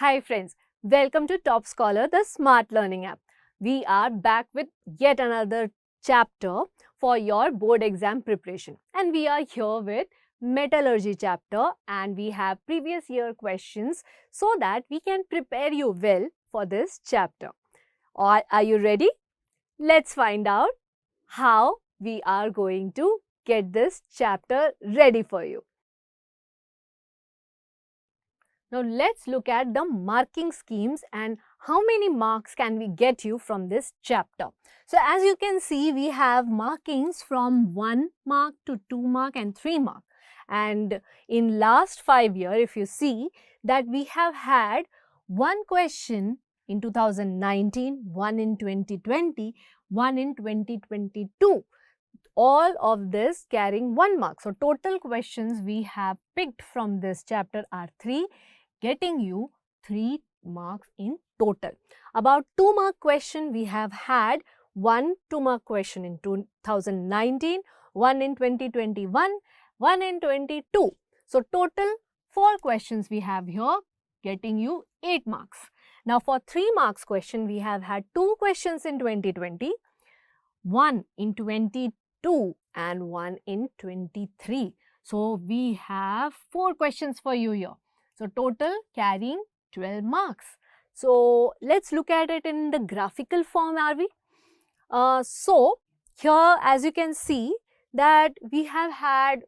Hi friends, welcome to Top Scholar, the Smart Learning app. We are back with yet another chapter for your board exam preparation. And we are here with Metallurgy chapter and we have previous year questions so that we can prepare you well for this chapter. Are you ready? Let's find out how we are going to get this chapter ready for you. Now let's look at the marking schemes and how many marks can we get you from this chapter. So as you can see, we have markings from 1 mark to 2 mark and 3 mark. And in last 5 years, if you see that we have had one question in 2019, one in 2020, one in 2022. All of this carrying 1 mark. So total questions we have picked from this chapter are 3, getting you 3 marks in total. About 2 mark question we have had, 1 2 mark question in 2019, 1 in 2021, 1 in 22. So total 4 questions we have here, getting you 8 marks. Now for 3 marks question we have had 2 questions in 2020, 1 in 22 and 1 in 23. So we have 4 questions for you here. So total carrying 12 marks. So let's look at it in the graphical form, are we? So here as you can see that we have had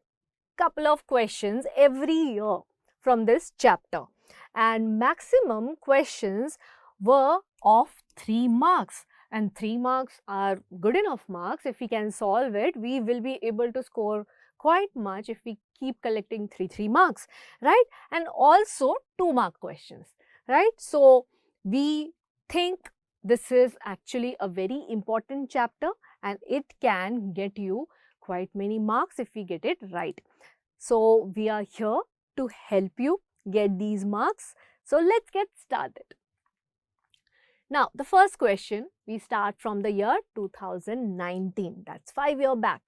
couple of questions every year from this chapter and maximum questions were of 3 marks. And 3 marks are good enough marks. If we can solve it, we will be able to score quite much if we keep collecting 3 marks, right? And also 2 mark questions, right? So we think this is actually a very important chapter and it can get you quite many marks if we get it right. So we are here to help you get these marks. So let's get started. Now, the first question, we start from the year 2019. That's 5 years back.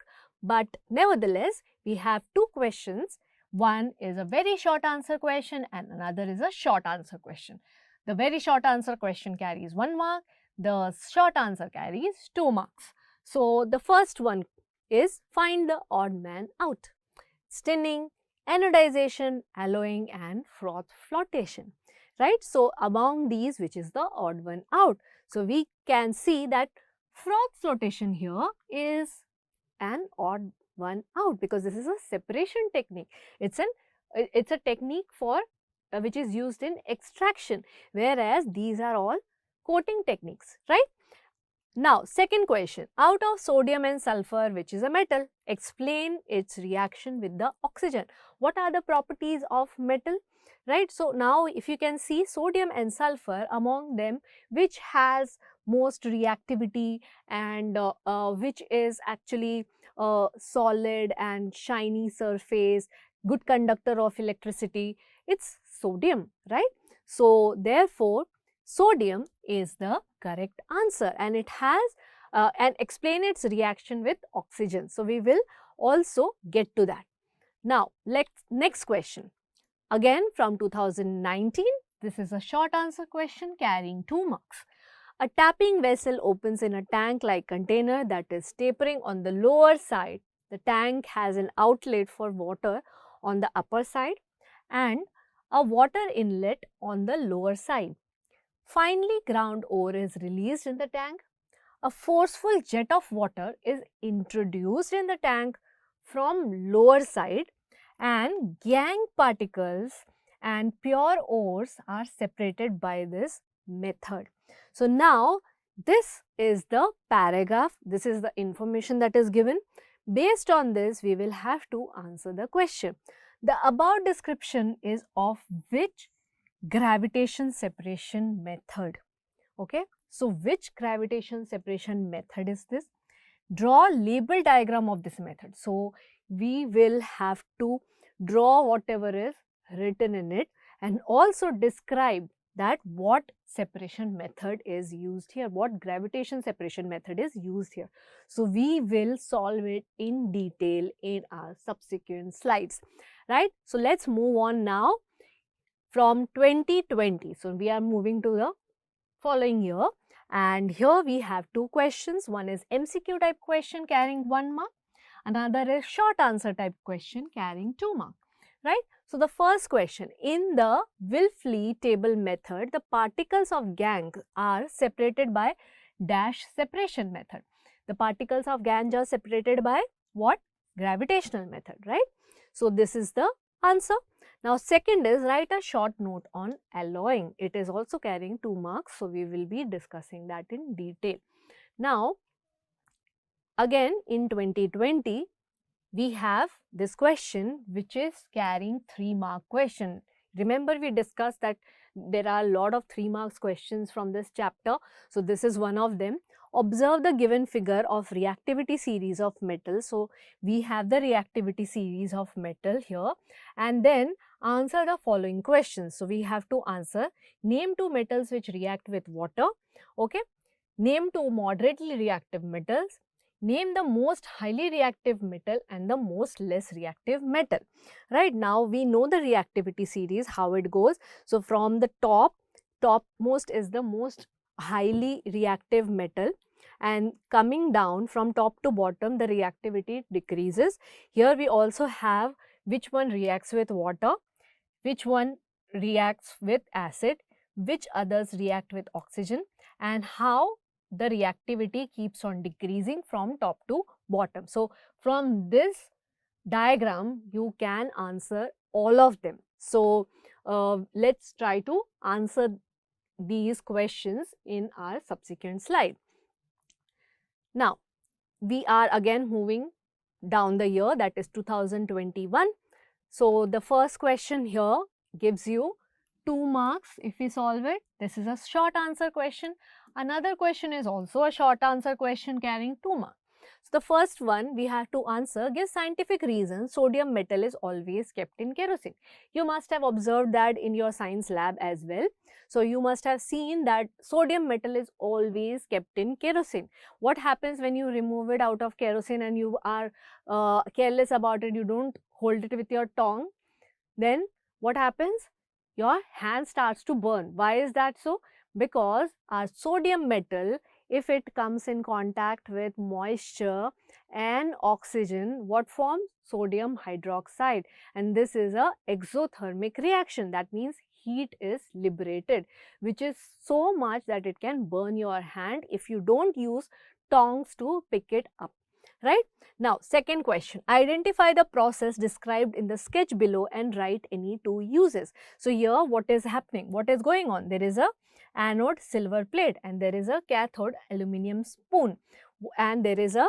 But nevertheless, we have 2 questions. One is a very short answer question and another is a short answer question. The very short answer question carries 1 mark. The short answer carries 2 marks. So, the first one is find the odd man out. Stinning, anodization, alloying and froth flotation. Right? So, among these, which is the odd one out? So, we can see that froth flotation here is an odd one out because this is a separation technique. It's a technique for which is used in extraction, whereas these are all coating techniques, right? Now, second question, out of sodium and sulfur, which is a metal, explain its reaction with the oxygen. What are the properties of metal? Right, so now if you can see sodium and sulfur, among them which has most reactivity and which is actually solid and shiny surface, good conductor of electricity, it's sodium, right? So therefore sodium is the correct answer and it has and explain its reaction with oxygen. So we will also get to that. Now next question. Again from 2019, this is a short answer question carrying 2 marks. A tapping vessel opens in a tank-like container that is tapering on the lower side. The tank has an outlet for water on the upper side and a water inlet on the lower side. Finely ground ore is released in the tank. A forceful jet of water is introduced in the tank from lower side and gangue particles and pure ores are separated by this method. So now this is the paragraph, this is the information that is given. Based on this, we will have to answer the question. The above description is of which gravitation separation method? Okay, so which gravitation separation method is this? Draw label diagram of this method. So we will have to draw whatever is written in it and also describe that what separation method is used here, what gravitation separation method is used here. So we will solve it in detail in our subsequent slides, right? So let's move on now. from 2020. So we are moving to the following year, and here we have two questions. One is MCQ type question carrying 1 mark, another is short answer type question carrying 2 marks, right? So the first question, in the Wilfley table method, the particles of gangue are separated by dash separation method. The particles of gangue are separated by what? Gravitational method, right? So this is the answer. Now second is write a short note on alloying. It is also carrying 2 marks, so we will be discussing that in detail. Now again in 2020, we have this question which is carrying 3 mark question. Remember, we discussed that there are a lot of 3 marks questions from this chapter. So this is one of them. Observe the given figure of reactivity series of metal. So we have the reactivity series of metal here, and then answer the following questions. So we have to answer, name 2 metals which react with water, okay? Name 2 moderately reactive metals. Name the most highly reactive metal and the most less reactive metal. Right now, we know the reactivity series, how it goes. So, from the topmost is the most highly reactive metal, and coming down from top to bottom, the reactivity decreases. Here, we also have which one reacts with water, which one reacts with acid, which others react with oxygen, and how the reactivity keeps on decreasing from top to bottom. So, from this diagram, you can answer all of them. So, let's try to answer these questions in our subsequent slide. Now, we are again moving down the year, that is 2021. So, the first question here gives you 2 marks if we solve it. This is a short answer question. Another question is also a short answer question carrying 2 marks. So, the first one we have to answer, give scientific reason sodium metal is always kept in kerosene. You must have observed that in your science lab as well. So, you must have seen that sodium metal is always kept in kerosene. What happens when you remove it out of kerosene and you are careless about it, you don't hold it with your tongue, then what happens? Your hand starts to burn. Why is that so? Because our sodium metal, if it comes in contact with moisture and oxygen, what forms? Sodium hydroxide, and this is a exothermic reaction. That means heat is liberated, which is so much that it can burn your hand if you don't use tongs to pick it up, right? Now, second question, identify the process described in the sketch below and write any 2 uses. So, here what is happening? What is going on? There is a anode silver plate and there is a cathode aluminum spoon, and there is a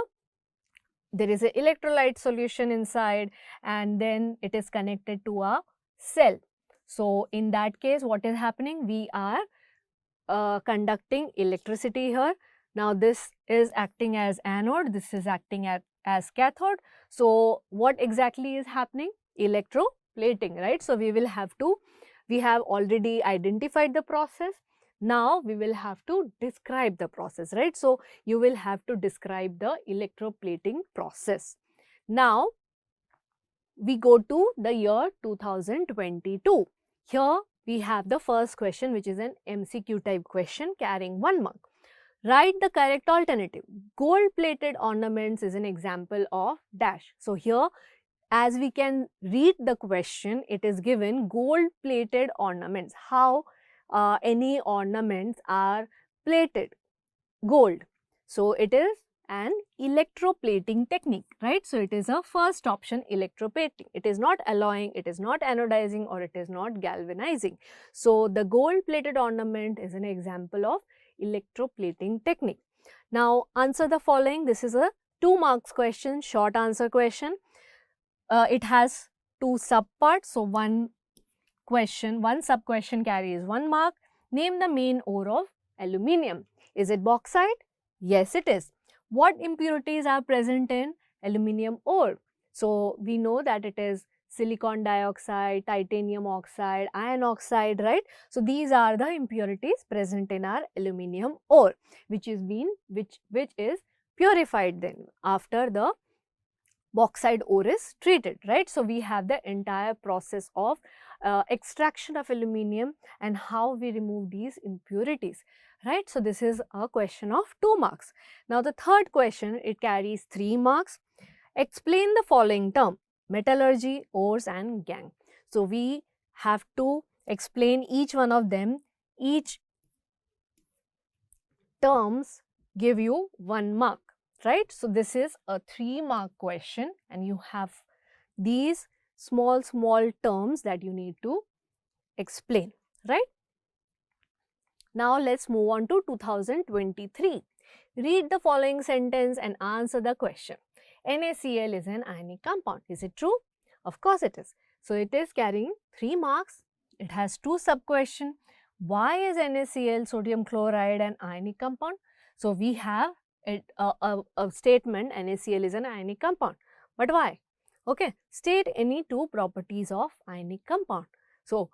electrolyte solution inside, and then it is connected to a cell. So, in that case, what is happening? We are conducting electricity here. Now, this is acting as anode, this is acting as cathode. So, what exactly is happening? Electroplating, right? So, we have already identified the process. Now, we will have to describe the process, right? So, you will have to describe the electroplating process. Now, we go to the year 2022. Here, we have the first question, which is an MCQ type question carrying 1 mark. Write the correct alternative. Gold plated ornaments is an example of dash. So, here as we can read the question, it is given gold plated ornaments. How any ornaments are plated? Gold. So, it is an electroplating technique, right? So, it is a first option, electroplating. It is not alloying, it is not anodizing, or it is not galvanizing. So, the gold plated ornament is an example of electroplating technique. Now, answer the following. This is a 2 marks question, short answer question. It has 2 sub parts. So, one sub question carries 1 mark. Name the main ore of aluminium. Is it bauxite? Yes, it is. What impurities are present in aluminium ore? So, we know that it is silicon dioxide, titanium oxide, iron oxide, right? So, these are the impurities present in our aluminium ore, which is purified then after the bauxite ore is treated, right? So, we have the entire process of extraction of aluminium and how we remove these impurities, right? So, this is a question of 2 marks. Now, the third question, it carries 3 marks. Explain the following term: metallurgy, ores and gangue. So, we have to explain each one of them. Each terms give you 1 mark, right? So, this is a 3 mark question and you have these small terms that you need to explain, right? Now, let's move on to 2023. Read the following sentence and answer the question. NaCl is an ionic compound. Is it true? Of course it is. So, it is carrying 3 marks. It has 2 sub-questions. Why is NaCl, sodium chloride, an ionic compound? So, we have a statement NaCl is an ionic compound. But why? Okay, state any 2 properties of ionic compound. So,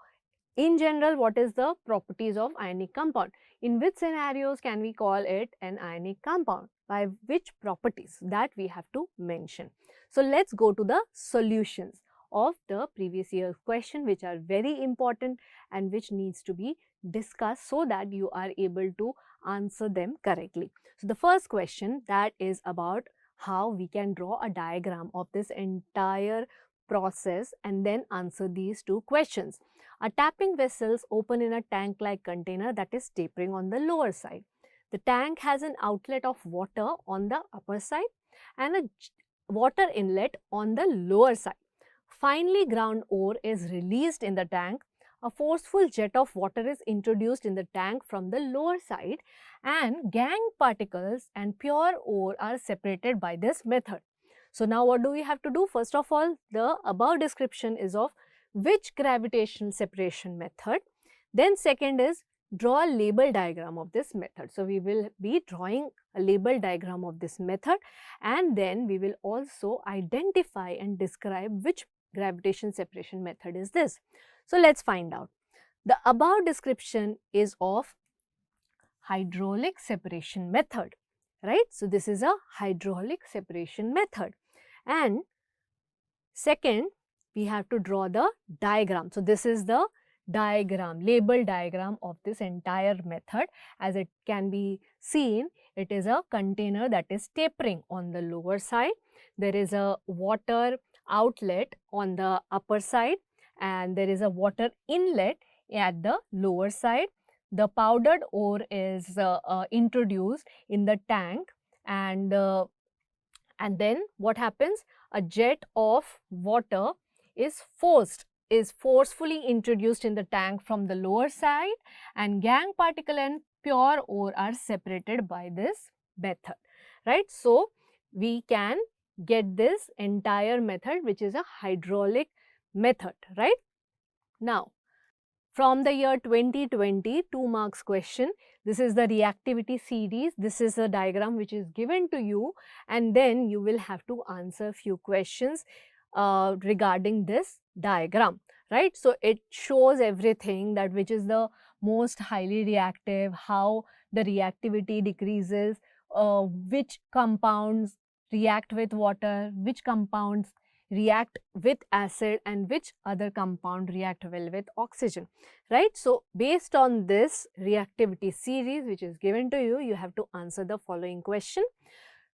in general, what is the properties of ionic compound? In which scenarios can we call it an ionic compound? By which properties? That we have to mention. So, let's go to the solutions of the previous year's question, which are very important and which needs to be discussed so that you are able to answer them correctly. So, the first question, that is about how we can draw a diagram of this entire process and then answer these 2 questions. A tapping vessel is open in a tank-like container that is tapering on the lower side. The tank has an outlet of water on the upper side and a water inlet on the lower side. Finely ground ore is released in the tank. A forceful jet of water is introduced in the tank from the lower side and gangue particles and pure ore are separated by this method. So, now what do we have to do? First of all, the above description is of which gravitational separation method. Then second is draw a label diagram of this method. So, we will be drawing a label diagram of this method and then we will also identify and describe which gravitation separation method is this. So, let us find out. The above description is of hydraulic separation method, right? So, this is a hydraulic separation method. And second, we have to draw the diagram. So, this is the diagram, label diagram of this entire method. As it can be seen, it is a container that is tapering on the lower side. There is a water outlet on the upper side and there is a water inlet at the lower side. The powdered ore is introduced in the tank and then what happens? A jet of water is forcefully introduced in the tank from the lower side and gangue particle and pure ore are separated by this method, right? So, we can get this entire method which is a hydraulic method, right? Now, from the year 2020, 2 marks question. This is the reactivity series. This is a diagram which is given to you and then you will have to answer few questions regarding this diagram, right? So, it shows everything that which is the most highly reactive, how the reactivity decreases, which compounds react with water, which compounds react with acid and which other compound react well with oxygen, right? So, based on this reactivity series which is given to you, you have to answer the following question.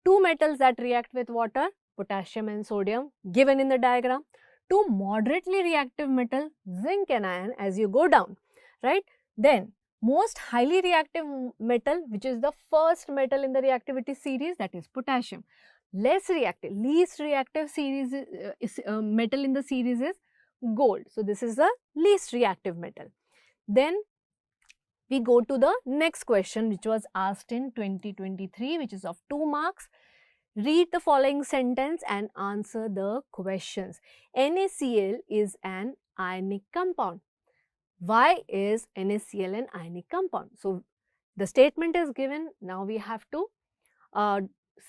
2 metals that react with water, potassium and sodium, given in the diagram. 2 moderately reactive metal, zinc and iron, as you go down, right? Then, most highly reactive metal, which is the first metal in the reactivity series, that is potassium. Less reactive, least reactive series metal in the series is gold. So, this is the least reactive metal. Then, we go to the next question which was asked in 2023, which is of 2 marks. Read the following sentence and answer the questions. NaCl is an ionic compound. Why is NaCl an ionic compound? So, the statement is given. Now, we have to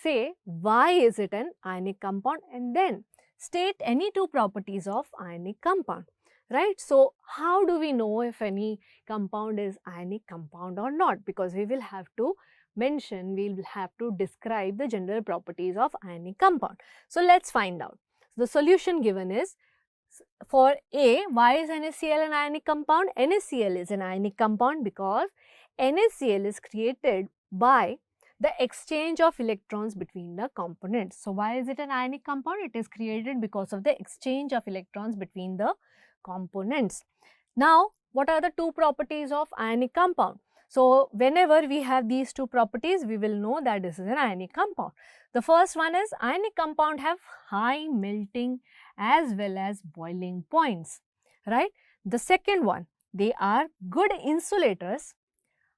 say why is it an ionic compound and then state any 2 properties of ionic compound. right? So how do we know if any compound is ionic compound or not? Because we will have to mention, we will have to describe the general properties of ionic compound. So let's find out. The solution given is, for A, why is NaCl an ionic compound? NaCl is an ionic compound because NaCl is created by the exchange of electrons between the components. So why is it an ionic compound? It is created because of the exchange of electrons between the components. Now, what are the two properties of ionic compound? So whenever we have these two properties, we will know that this is an ionic compound. The first one is, ionic compound have high melting as well as boiling points, right? The second one, they are good insulators,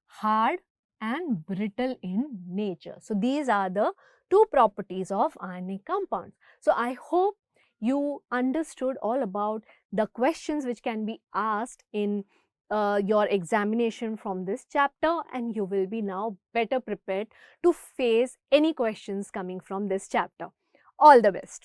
hard and brittle in nature. So these are the two properties of ionic compounds. So I hope you understood all about the questions which can be asked in your examination from this chapter, and you will be now better prepared to face any questions coming from this chapter. All the best.